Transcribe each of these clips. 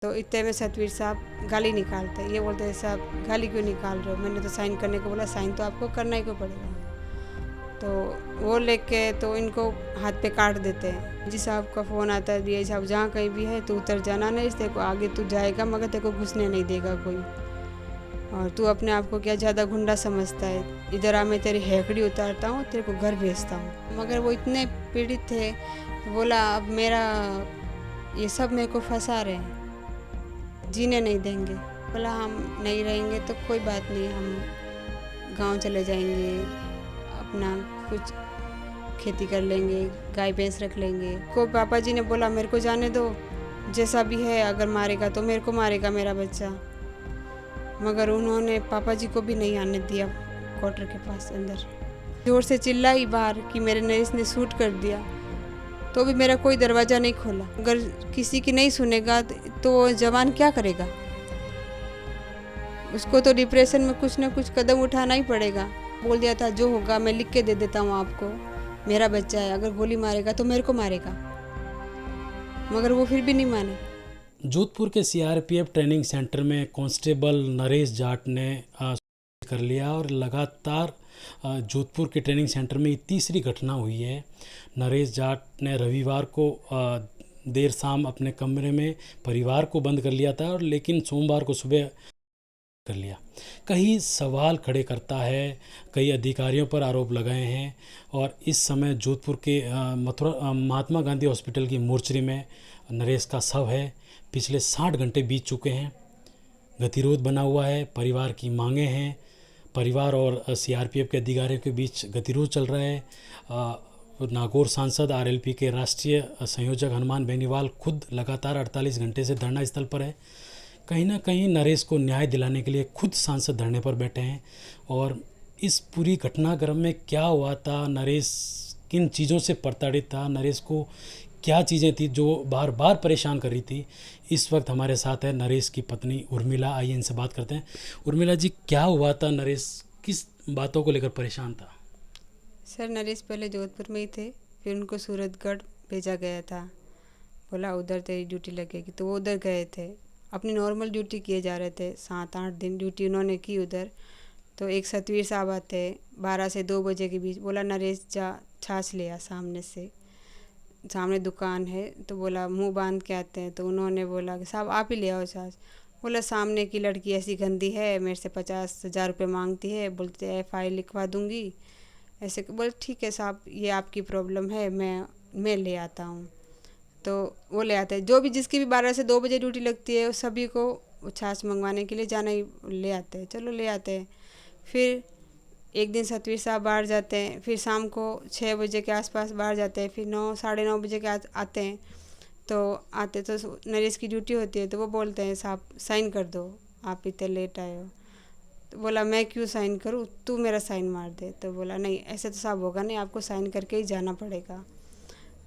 तो इतने में सतवीर साहब गाली निकालते हैं। ये बोलते हैं साहब गाली क्यों निकाल रहे हो, मैंने तो साइन करने को बोला, साइन तो आपको करना ही को पड़ेगा। तो वो लेके तो इनको हाथ पे काट देते हैं। जी साहब का फ़ोन आता है, डी साहब जहाँ कहीं भी है तो उतर जाना, नहीं तेरे को आगे तू जाएगा मगर तेरे को घुसने नहीं देगा कोई, और तू अपने आप को क्या ज़्यादा गुंडा समझता है, इधर आ मैं तेरी हैकड़ी उतारता हूँ, तेरे को घर भेजता हूँ। मगर वो इतने पीड़ित थे, बोला अब मेरा ये सब मेरे को फंसा रहे हैं, जीने नहीं देंगे। बोला हम नहीं रहेंगे तो कोई बात नहीं, हम गांव चले जाएंगे, अपना कुछ खेती कर लेंगे, गाय भैंस रख लेंगे। को पापा जी ने बोला मेरे को जाने दो, जैसा भी है, अगर मारेगा तो मेरे को मारेगा मेरा बच्चा। मगर उन्होंने पापा जी को भी नहीं आने दिया क्वार्टर के पास अंदर। जोर से चिल्लाई बाहर कि मेरे नरेश ने शूट कर दिया, तो भी मेरा कोई दरवाज़ा नहीं खोला। अगर किसी की नहीं सुनेगा तो जवान क्या करेगा, उसको तो डिप्रेशन में कुछ ना कुछ कदम उठाना ही पड़ेगा। बोल दिया था जो होगा मैं लिख के दे देता हूँ आपको, मेरा बच्चा है, अगर गोली मारेगा तो मेरे को मारेगा। मगर वो फिर भी नहीं माने। जोधपुर के सीआरपीएफ ट्रेनिंग सेंटर में कांस्टेबल नरेश जाट ने कर लिया और लगातार जोधपुर के ट्रेनिंग सेंटर में ये तीसरी घटना हुई है। नरेश जाट ने रविवार को देर शाम अपने कमरे में परिवार को बंद कर लिया था, और लेकिन सोमवार को सुबह कर लिया। कई सवाल खड़े करता है, कई अधिकारियों पर आरोप लगाए हैं, और इस समय जोधपुर के महात्मा गांधी हॉस्पिटल की मोर्चरी में नरेश का शव है। पिछले 60 घंटे बीत चुके हैं, गतिरोध बना हुआ है, परिवार की मांगें हैं, परिवार और सीआरपीएफ के अधिकारियों के बीच गतिरोध चल रहा है। नागौर सांसद आरएलपी के राष्ट्रीय संयोजक हनुमान बेनीवाल खुद लगातार 48 घंटे से धरना स्थल पर है। कहीं ना कहीं नरेश को न्याय दिलाने के लिए खुद सांसद धरने पर बैठे हैं। और इस पूरी घटनाक्रम में क्या हुआ था, नरेश किन चीज़ों से प्रताड़ित था, नरेश को क्या चीज़ें थी जो बार बार परेशान कर रही थी, इस वक्त हमारे साथ है नरेश की पत्नी उर्मिला। आइए इनसे बात करते हैं। उर्मिला जी, क्या हुआ था, नरेश किस बातों को लेकर परेशान था? सर नरेश पहले जोधपुर में ही थे, फिर उनको सूरतगढ़ भेजा गया था, बोला उधर तेरी ड्यूटी लगेगी, तो वो उधर गए थे। अपनी नॉर्मल ड्यूटी किए जा रहे थे, 7-8 दिन ड्यूटी उन्होंने की उधर। तो एक सतवीर साहब आते 12 से 2 बजे के बीच, बोला नरेश जा छाछ ले आ, सामने से, सामने दुकान है, तो बोला मुंह बांध के आते हैं। तो उन्होंने बोला कि साहब आप ही ले आओ छाछ। बोला सामने की लड़की ऐसी गंदी है, मेरे से 50,000 रुपये मांगती है, बोलते FI लिखवा दूंगी। ऐसे बोले ठीक है साहब, ये आपकी प्रॉब्लम है, मैं ले आता हूँ। तो वो ले आते हैं, जो भी जिसकी भी 12 से 2 बजे ड्यूटी लगती है सभी को छाछ मंगवाने के लिए जाना ही, ले आते हैं, चलो ले आते हैं। फिर एक दिन सतवीर साहब बाहर जाते हैं, फिर शाम को 6 बजे के आसपास बाहर जाते हैं, फिर 9 साढ़े 9 बजे के आते हैं। तो आते तो नरेश की ड्यूटी होती है, तो वो बोलते हैं साहब साइन कर दो, आप इतने लेट आए हो। तो बोला मैं क्यों साइन करूँ, तू मेरा साइन मार दे। तो बोला नहीं ऐसे तो साहब होगा नहीं, आपको साइन करके ही जाना पड़ेगा।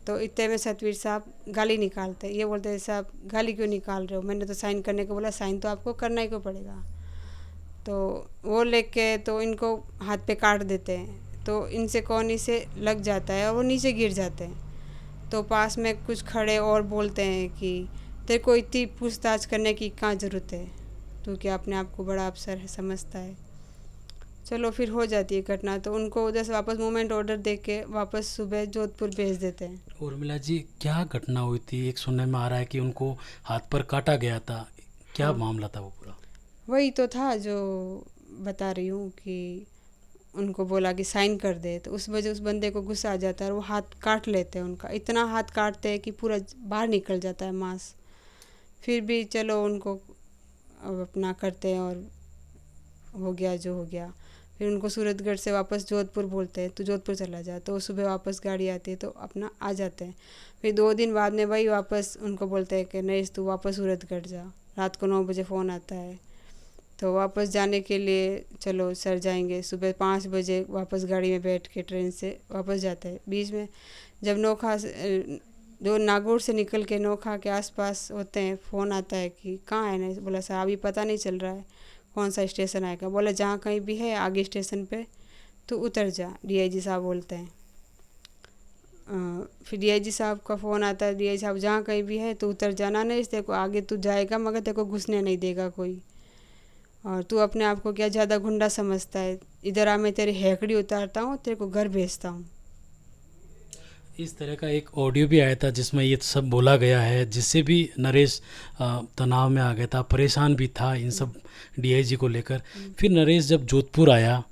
तो इतने में सतवीर साहब गाली निकालते, ये बोलते हैं साहब गाली क्यों निकाल रहे हो, मैंने तो साइन करने को बोला, साइन तो आपको करना ही को पड़ेगा। तो वो लेके तो इनको हाथ पे काट देते हैं, तो इनसे कोहनी से लग जाता है और वो नीचे गिर जाते हैं। तो पास में कुछ खड़े और बोलते हैं कि तेरे को इतनी पूछताछ करने की क्या ज़रूरत है, तू क्या अपने आप को बड़ा अफसर है समझता है। चलो फिर हो जाती है घटना, तो उनको उधर से वापस मूवमेंट ऑर्डर दे के वापस सुबह जोधपुर भेज देते हैं। उर्मिला जी, क्या घटना हुई थी? एक सुनने में आ रहा है कि उनको हाथ पर काटा गया था, क्या हाँ मामला था वो पूरा? वही तो था जो बता रही हूँ कि उनको बोला कि साइन कर दे, तो उस वजह उस बंदे को गुस्सा आ जाता है और वो हाथ काट लेते हैं उनका, इतना हाथ काटते हैं कि पूरा बाहर निकल जाता है मांस। फिर भी चलो उनको अब अपना करते हैं और हो गया जो हो गया। फिर उनको सूरतगढ़ से वापस जोधपुर बोलते हैं, तो जोधपुर चला जा, तो सुबह वापस गाड़ी आती है तो अपना आ जाते हैं। फिर 2 दिन बाद में वही वापस उनको बोलते हैं कि नहीं तू वापस सूरतगढ़ जा। रात को 9 बजे फ़ोन आता है, तो वापस जाने के लिए चलो सर जाएंगे, सुबह 5 बजे वापस गाड़ी में बैठ के ट्रेन से वापस जाते हैं। बीच में जब नोखा जो नागौर से निकल के नोखा के आसपास होते हैं, फ़ोन आता है कि कहाँ है ना। बोला साहब अभी पता नहीं चल रहा है कौन सा स्टेशन आएगा। बोला जहाँ कहीं भी है आगे स्टेशन पे तो उतर जा, DIG साहब बोलते हैं। फिर डीआईजी साहब का फ़ोन आता है, डीआईजी साहब जहाँ कहीं भी है तो उतर जाना, नहीं तेरे को आगे तू जाएगा मगर तेरे को घुसने नहीं देगा कोई, और तू अपने आप को क्या ज़्यादा गुंडा समझता है, इधर आ मैं तेरी हैकड़ी उतारता हूँ, तेरे को घर भेजता हूँ। इस तरह का एक ऑडियो भी आया था जिसमें ये सब बोला गया है, जिससे भी नरेश तनाव में आ गया था, परेशान भी था इन सब डीआईजी को लेकर। फिर नरेश जब जोधपुर आया,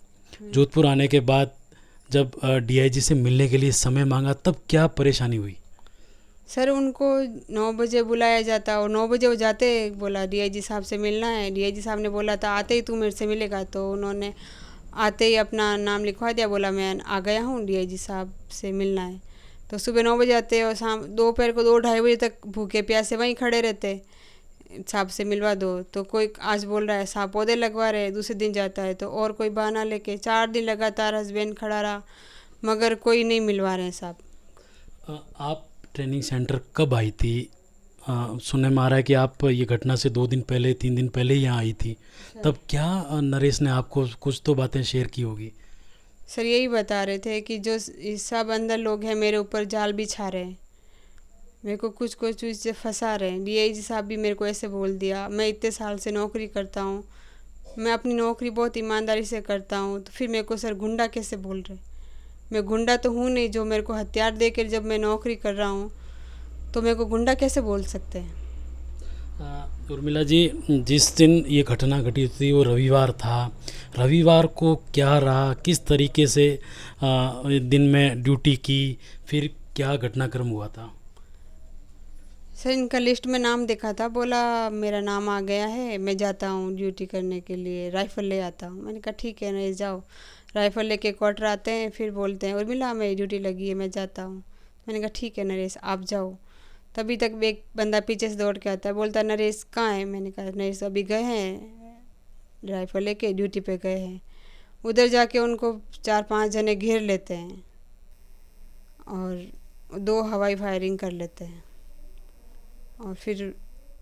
जोधपुर आने के बाद जब डीआईजी से मिलने के लिए समय मांगा, तब क्या परेशानी हुई? सर उनको 9 बजे बुलाया जाता और 9 बजे वो जाते, बोला डीआईजी साहब से मिलना है। डीआईजी साहब ने बोला था आते ही तू मेरे से मिलेगा, तो उन्होंने आते ही अपना नाम लिखवा दिया, बोला मैं आ गया हूँ, डीआईजी साहब से मिलना है। तो सुबह 9 बजे आते और शाम दोपहर को 2-2:30 बजे तक भूखे प्यासे वहीं खड़े रहते, साहब से मिलवा दो। तो कोई आज बोल रहा है साहब पौधे लगवा रहे हैं, दूसरे दिन जाता है तो और कोई बहाना लेके 4 दिन लगातार हस्बैंड खड़ा रहा, मगर कोई नहीं मिलवा रहे हैं साहब। आप ट्रेनिंग सेंटर कब आई थी? सुनने में आ रहा है कि आप ये घटना से 2 दिन पहले 3 दिन पहले ही यहाँ आई थी। तब क्या नरेश ने आपको कुछ तो बातें शेयर की होगी? सर यही बता रहे थे कि जो सब अंदर लोग हैं मेरे ऊपर जाल बिछा रहे हैं, मेरे को कुछ कुछ चीज़ से फंसा रहे हैं। डीआईजी साहब भी मेरे को ऐसे बोल दिया, मैं इतने साल से नौकरी करता हूँ, मैं अपनी नौकरी बहुत ईमानदारी से करता हूँ, तो फिर मेरे को सर गुंडा कैसे बोल रहे? मैं गुंडा तो हूँ नहीं, जो मेरे को हथियार दे कर जब मैं नौकरी कर रहा हूँ तो मेरे को गुंडा कैसे बोल सकते हैं? उर्मिला जी, जिस दिन ये घटना घटी थी वो रविवार था। रविवार को क्या रहा, किस तरीके से दिन में ड्यूटी की, फिर क्या घटनाक्रम हुआ था? सर इनका लिस्ट में नाम देखा था, बोला मेरा नाम आ गया है, मैं जाता हूँ ड्यूटी करने के लिए, राइफ़ल ले आता हूँ। मैंने कहा ठीक है नरेश जाओ। राइफ़ल लेके क्वार्टर आते हैं, फिर बोलते हैं उर्मिला मेरी ड्यूटी लगी है, मैं जाता हूँ। मैंने कहा ठीक है नरेश आप जाओ। तभी तक एक बंदा पीछे से दौड़ के आता है, बोलता है नरेश कहाँ है? मैंने कहा नरेश अभी गए हैं, राइफ़ल लेके ड्यूटी पे गए हैं। उधर जाके उनको 4-5 जने घेर लेते हैं और 2 हवाई फायरिंग कर लेते हैं और फिर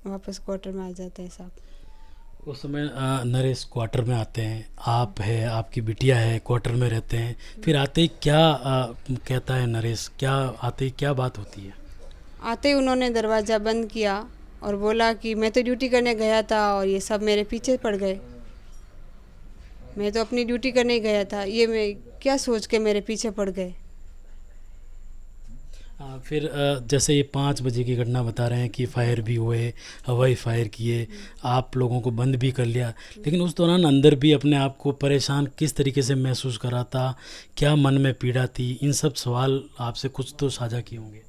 वापस क्वार्टर में आ जाते हैं साहब। उस समय नरेश क्वार्टर में आते हैं, आप है, आपकी बिटिया है, क्वार्टर में रहते हैं। फिर आते ही क्या कहता है नरेश? क्या आते ही क्या बात होती है? आते ही उन्होंने दरवाज़ा बंद किया और बोला कि मैं तो ड्यूटी करने गया था और ये सब मेरे पीछे पड़ गए। मैं तो अपनी ड्यूटी करने ही गया था, ये मैं क्या सोच के मेरे पीछे पड़ गए। फिर जैसे ये 5 बजे की घटना बता रहे हैं कि फायर भी हुए, हवाई फायर किए, आप लोगों को बंद भी कर लिया, लेकिन उस दौरान अंदर भी अपने आप को परेशान किस तरीके से महसूस कर रहा था? क्या मन में पीड़ा थी? इन सब सवाल आपसे कुछ तो साझा किए होंगे।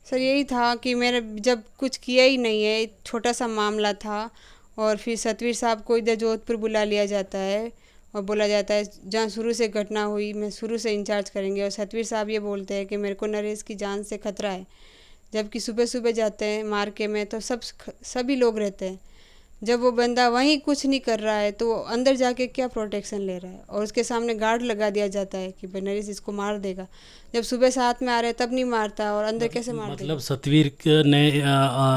सर यही था कि मेरे जब कुछ किया ही नहीं है, छोटा सा मामला था और फिर सतवीर साहब को इधर जोधपुर बुला लिया जाता है और बोला जाता है जहाँ शुरू से घटना हुई मैं शुरू से इंचार्ज करेंगे, और सतवीर साहब ये बोलते हैं कि मेरे को नरेश की जान से खतरा है। जबकि सुबह सुबह जाते हैं मार्के में तो सभी लोग रहते हैं, जब वो बंदा वहीं कुछ नहीं कर रहा है तो वो अंदर जाके क्या प्रोटेक्शन ले रहा है, और उसके सामने गार्ड लगा दिया जाता है कि भाई नरेश इसको मार देगा। जब सुबह साथ में आ रहे तब नहीं मारता और अंदर कैसे मार देगा? मतलब सतवीर ने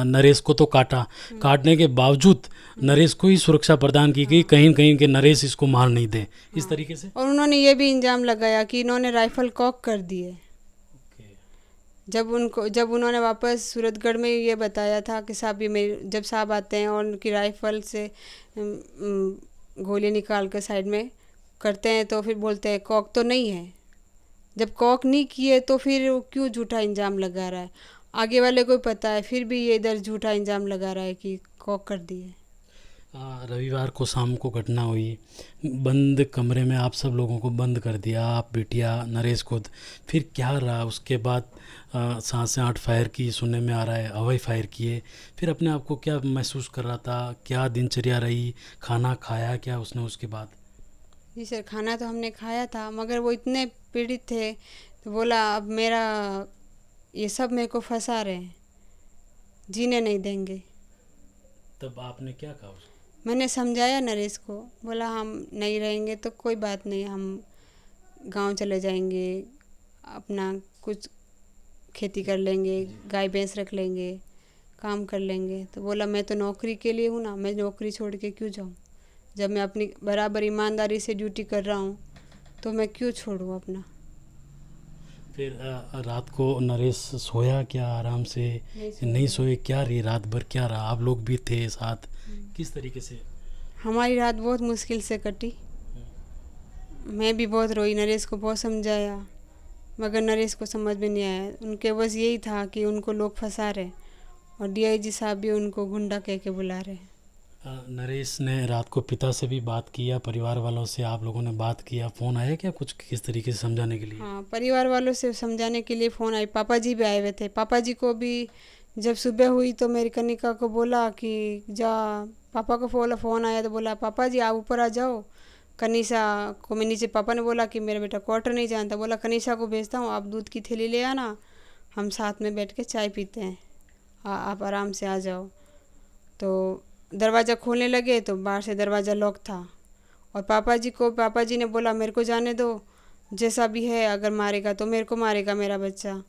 नरेश को तो काटा, काटने के बावजूद नरेश को ही सुरक्षा प्रदान की गई, कहीं न कहीं कि नरेश इसको मार नहीं दे, इस तरीके से। और उन्होंने ये भी इल्ज़ाम लगाया कि इन्होंने राइफ़ल कॉक कर दिए। जब उन्होंने वापस सूरतगढ़ में ये बताया था कि साहब ये मेरी, जब साहब आते हैं और उनकी राइफ़ल से गोली निकाल कर साइड में करते हैं तो फिर बोलते हैं कॉक तो नहीं है। जब कॉक नहीं किए तो फिर वो क्यों झूठा इल्ज़ाम लगा रहा है? आगे वाले को पता है फिर भी ये इधर झूठा इल्ज़ाम लगा रहा है कि कॉक कर दिए। रविवार को शाम को घटना हुई, बंद कमरे में आप सब लोगों को बंद कर दिया, आप, बिटिया, नरेश खुद। फिर क्या रहा उसके बाद? 7 से 8 फायर की सुनने में आ रहा है, हवाई फायर किए। फिर अपने आप को क्या महसूस कर रहा था? क्या दिनचर्या रही? खाना खाया क्या उसने उसके बाद? जी सर, खाना तो हमने खाया था मगर वो इतने पीड़ित थे तो बोला अब मेरा ये सब मेरे को फंसा रहे हैं, जीने नहीं देंगे। तब आपने क्या कहा उसको? मैंने समझाया नरेश को, बोला हम नहीं रहेंगे तो कोई बात नहीं, हम गांव चले जाएंगे, अपना कुछ खेती कर लेंगे, गाय भैंस रख लेंगे, काम कर लेंगे। तो बोला मैं तो नौकरी के लिए हूँ ना, मैं नौकरी छोड़ के क्यों जाऊँ? जब मैं अपनी बराबर ईमानदारी से ड्यूटी कर रहा हूँ तो मैं क्यों छोड़ूँ अपना? फिर रात को नरेश सोया क्या आराम से? नहीं सोए क्या? रही रात भर क्या रहा? आप लोग भी थे साथ, किस तरीके से? हमारी रात बहुत मुश्किल से कटी। मैं भी बहुत रोई, नरेश को बहुत समझाया, मगर नरेश को समझ में नहीं आया। उनके बस यही था कि उनको लोग फंसा रहे, और डीआईजी साहब भी उनको गुंडा कह के बुला रहे। नरेश ने रात को पिता से भी बात किया, परिवार वालों से आप लोगों ने बात किया? फ़ोन आया क्या कुछ किस तरीके से समझाने के लिए? हाँ, परिवार वालों से समझाने के लिए फ़ोन आए। पापा जी भी आए हुए थे। पापा जी को भी जब सुबह हुई तो मेरी कनिका को बोला कि जा, पापा को फ़ोन आया तो बोला पापा जी आप ऊपर आ जाओ। कनिषा को मैं नीचे, पापा ने बोला कि मेरा बेटा क्वार्टर नहीं जानता, बोला कनिषा को भेजता हूँ, आप दूध की थैली ले आना, हम साथ में बैठ के चाय पीते हैं, आप आराम से आ जाओ। तो दरवाज़ा खोलने लगे तो बाहर से दरवाज़ा लॉक था, और पापा जी ने बोला मेरे को जाने दो, जैसा भी है, अगर मारेगा तो मेरे को मारेगा मेरा बच्चा।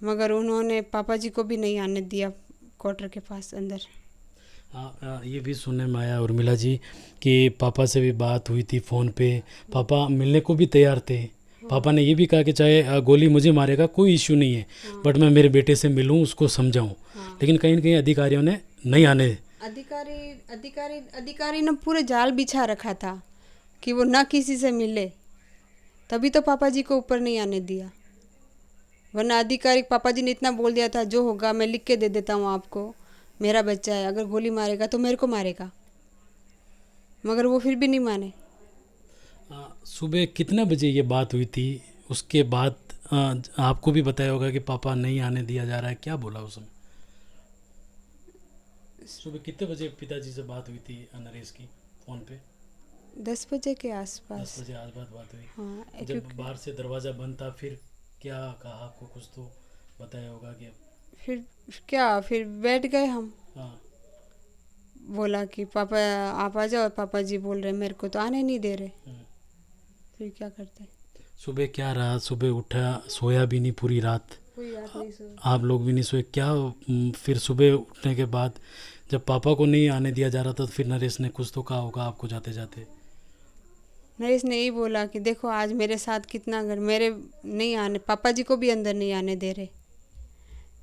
मगर उन्होंने पापा जी को भी नहीं आने दिया क्वार्टर के पास अंदर। ये भी सुनने में आया उर्मिला जी कि पापा से भी बात हुई थी फ़ोन पे, पापा मिलने को भी तैयार थे। पापा ने ये भी कहा कि चाहे गोली मुझे मारेगा कोई इश्यू नहीं है, बट मैं मेरे बेटे से मिलूं, उसको समझाऊं। लेकिन कहीं न कहीं अधिकारियों ने नहीं आने। अधिकारी ने पूरे जाल बिछा रखा था कि वो ना किसी से मिले, तभी तो पापा जी को ऊपर नहीं आने दिया। वरना अधिकारी, पापा जी ने इतना बोल दिया था जो होगा मैं लिख के दे देता हूँ आपको, मेरा बच्चा है, अगर गोली मारेगा तो मेरे को मारेगा। मगर वो फिर भी नहीं माने। सुबह कितने बजे ये बात हुई थी? उसके बाद आपको भी बताया होगा कि पापा नहीं आने दिया जा रहा है, क्या बोला उस समय? सुबह कितने बजे पिताजी से बात हुई थी नरेश की फ़ोन पे? 10 बजे के आसपास। 10 बजे आसपास बात हुई। हाँ, जब बाहर से दरवाज़ा बंद था फिर क्या कहा आपको? कुछ तो बताया होगा कि फिर बैठ गए हम। हाँ। बोला कि पापा आप आ जाओ, पापा जी बोल रहे मेरे को तो आने नहीं दे रहे। फिर क्या करते? सुबह क्या रहा? सुबह उठा, सोया भी नहीं पूरी रात? कोई रात नहीं सोई। आप लोग भी नहीं सोए क्या? फिर सुबह उठने के बाद जब पापा को नहीं आने दिया जा रहा था तो फिर नरेश ने कुछ तो कहा होगा आपको जाते जाते? नरेश ने यही बोला कि देखो आज मेरे साथ कितना, अगर मेरे नहीं आने, पापा जी को भी अंदर नहीं आने दे रहे,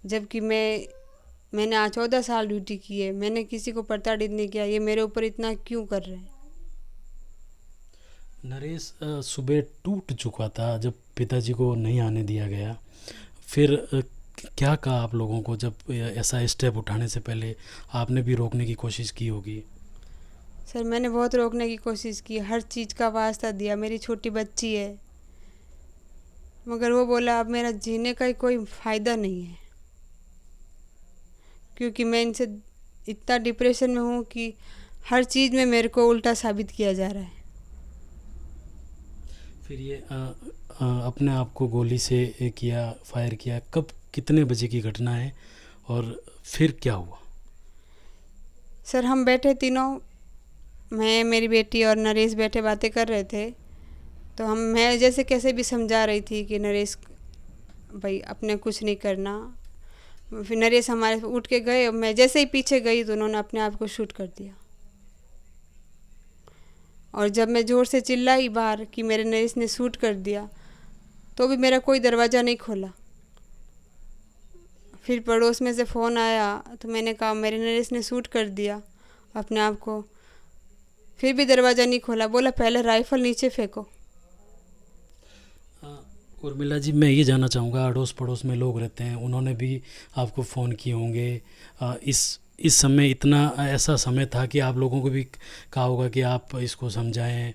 जबकि मैंने आज 14 साल ड्यूटी की है, मैंने किसी को प्रताड़ित नहीं किया, ये मेरे ऊपर इतना क्यों कर रहे हैं? नरेश सुबह टूट चुका था जब पिताजी को नहीं आने दिया गया। फिर क्या कहा आप लोगों को? जब ऐसा स्टेप उठाने से पहले आपने भी रोकने की कोशिश की होगी। सर मैंने बहुत रोकने की कोशिश की, हर चीज़ का वास्ता दिया, मेरी छोटी बच्ची है, मगर वो बोला अब मेरा जीने का ही कोई फ़ायदा नहीं है, क्योंकि मैं इनसे इतना डिप्रेशन में हूँ कि हर चीज़ में मेरे को उल्टा साबित किया जा रहा है। फिर ये अपने आप को गोली से किया, फायर किया, कब कितने बजे की घटना है और फिर क्या हुआ? सर हम बैठे तीनों, मैं, मेरी बेटी और नरेश बैठे बातें कर रहे थे, तो मैं जैसे कैसे भी समझा रही थी कि नरेश भाई अपने कुछ नहीं करना। फिर नरेश हमारे उठ के गए, मैं जैसे ही पीछे गई तो उन्होंने अपने आप को शूट कर दिया। और जब मैं ज़ोर से चिल्लाई बाहर कि मेरे नरेश ने शूट कर दिया, तो भी मेरा कोई दरवाज़ा नहीं खोला। फिर पड़ोस में से फ़ोन आया तो मैंने कहा मेरे नरेश ने शूट कर दिया अपने आप को, फिर भी दरवाज़ा नहीं खोला। बोला पहले राइफ़ल नीचे फेंको। उर्मिला जी, मैं ये जानना चाहूँगा, अड़ोस पड़ोस में लोग रहते हैं, उन्होंने भी आपको फ़ोन किए होंगे। इस समय इतना ऐसा समय था कि आप लोगों को भी कहा होगा कि आप इसको समझाएं।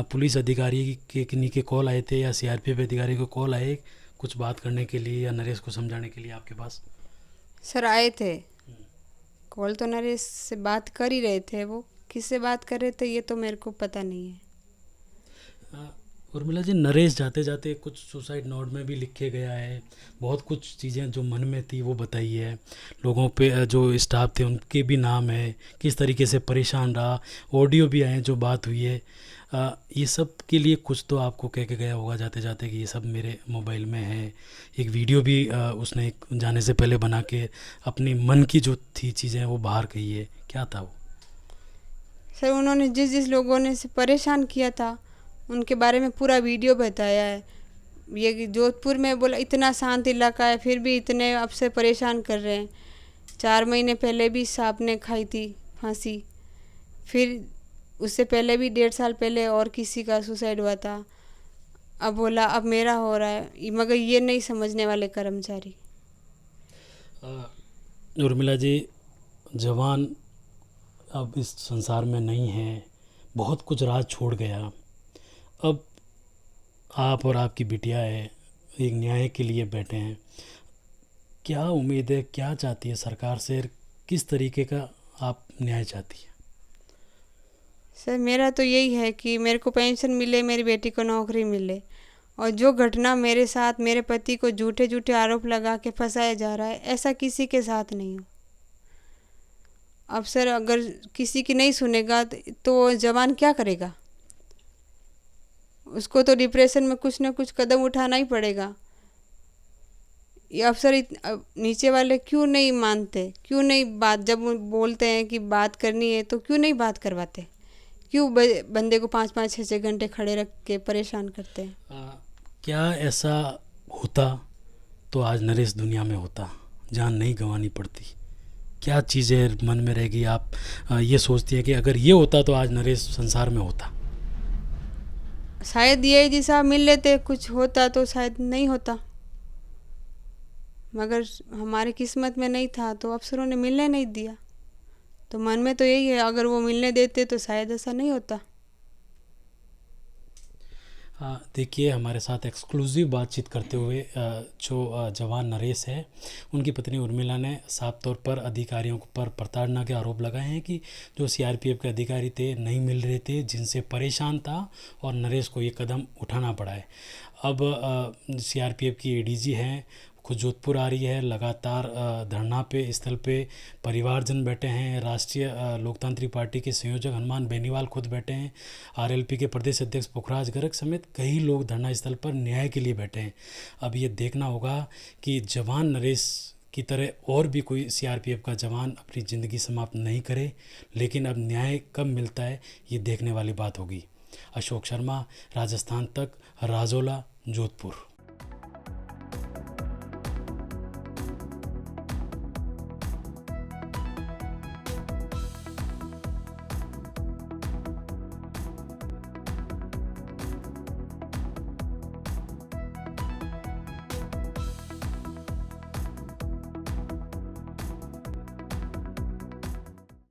पुलिस अधिकारी के किन्हीं के कॉल आए थे या सीआरपीएफ अधिकारी को कॉल आए कुछ बात करने के लिए या नरेश को समझाने के लिए आपके पास? सर आए थे कॉल, तो नरेश से बात कर ही रहे थे, वो किससे बात कर रहे थे ये तो मेरे को पता नहीं है। उर्मिला जी, नरेश जाते जाते कुछ सुसाइड नोट में भी लिखे गया है, बहुत कुछ चीज़ें जो मन में थी वो बताई है, लोगों पे जो स्टाफ थे उनके भी नाम है, किस तरीके से परेशान रहा, ऑडियो भी आए जो बात हुई है। ये सब के लिए कुछ तो आपको कह के गया होगा जाते जाते कि ये सब मेरे मोबाइल में है। एक वीडियो भी उसने जाने से पहले बना के अपनी मन की जो थी चीज़ें वो बाहर कही है, क्या था वो? सर उन्होंने जिस जिस लोगों ने से परेशान किया था उनके बारे में पूरा वीडियो बताया है, ये जोधपुर में बोला इतना शांत इलाका है, फिर भी इतने अफसर परेशान कर रहे हैं। 4 महीने पहले भी सांप ने खाई थी फांसी, फिर उससे पहले भी 1.5 साल पहले और किसी का सुसाइड हुआ था। अब बोला अब मेरा हो रहा है, मगर ये नहीं समझने वाले कर्मचारी। उर्मिला जी, जवान अब इस संसार में नहीं है, बहुत कुछ राज छोड़ गया। अब आप और आपकी बिटिया है, एक न्याय के लिए बैठे हैं। क्या उम्मीद है, क्या चाहती है सरकार से, किस तरीके का आप न्याय चाहती है? सर मेरा तो यही है कि मेरे को पेंशन मिले, मेरी बेटी को नौकरी मिले, और जो घटना मेरे साथ, मेरे पति को झूठे झूठे आरोप लगा के फंसाया जा रहा है, ऐसा किसी के साथ नहीं हो। अब सर अगर किसी की नहीं सुनेगा तो जवान क्या करेगा? उसको तो डिप्रेशन में कुछ ना कुछ कदम उठाना ही पड़ेगा। ये अफसर नीचे वाले क्यों नहीं मानते, क्यों नहीं बात, जब वो बोलते हैं कि बात करनी है तो क्यों नहीं बात करवाते? क्यों बंदे को 5-5 6-6 घंटे खड़े रख के परेशान करते हैं? क्या ऐसा होता तो आज नरेश दुनिया में होता, जान नहीं गंवानी पड़ती? क्या चीज़ें मन में रहेगी, आप ये सोचती है कि अगर ये होता तो आज नरेश संसार में होता? शायद ये जी साहब मिल लेते, कुछ होता तो शायद नहीं होता, मगर हमारी किस्मत में नहीं था तो अफसरों ने मिलने नहीं दिया। तो मन में तो यही है, अगर वो मिलने देते तो शायद ऐसा नहीं होता। देखिए, हमारे साथ एक्सक्लूसिव बातचीत करते हुए जो जवान नरेश है, उनकी पत्नी उर्मिला ने साफ तौर पर अधिकारियों पर प्रताड़ना के आरोप लगाए हैं कि जो सीआरपीएफ के अधिकारी थे, नहीं मिल रहे थे, जिनसे परेशान था, और नरेश को ये कदम उठाना पड़ा है। अब सीआरपीएफ की एडीजी हैं, खुद जोधपुर आ रही है, लगातार धरना पे स्थल पे परिवारजन बैठे हैं। राष्ट्रीय लोकतांत्रिक पार्टी के संयोजक हनुमान बेनीवाल खुद बैठे हैं। आरएलपी के प्रदेश अध्यक्ष पुखराज गर्ग समेत कई लोग धरना स्थल पर न्याय के लिए बैठे हैं। अब ये देखना होगा कि जवान नरेश की तरह और भी कोई सीआरपीएफ का जवान अपनी ज़िंदगी समाप्त नहीं करे, लेकिन अब न्याय कब मिलता है ये देखने वाली बात होगी। अशोक शर्मा, राजस्थान तक, राजौला, जोधपुर।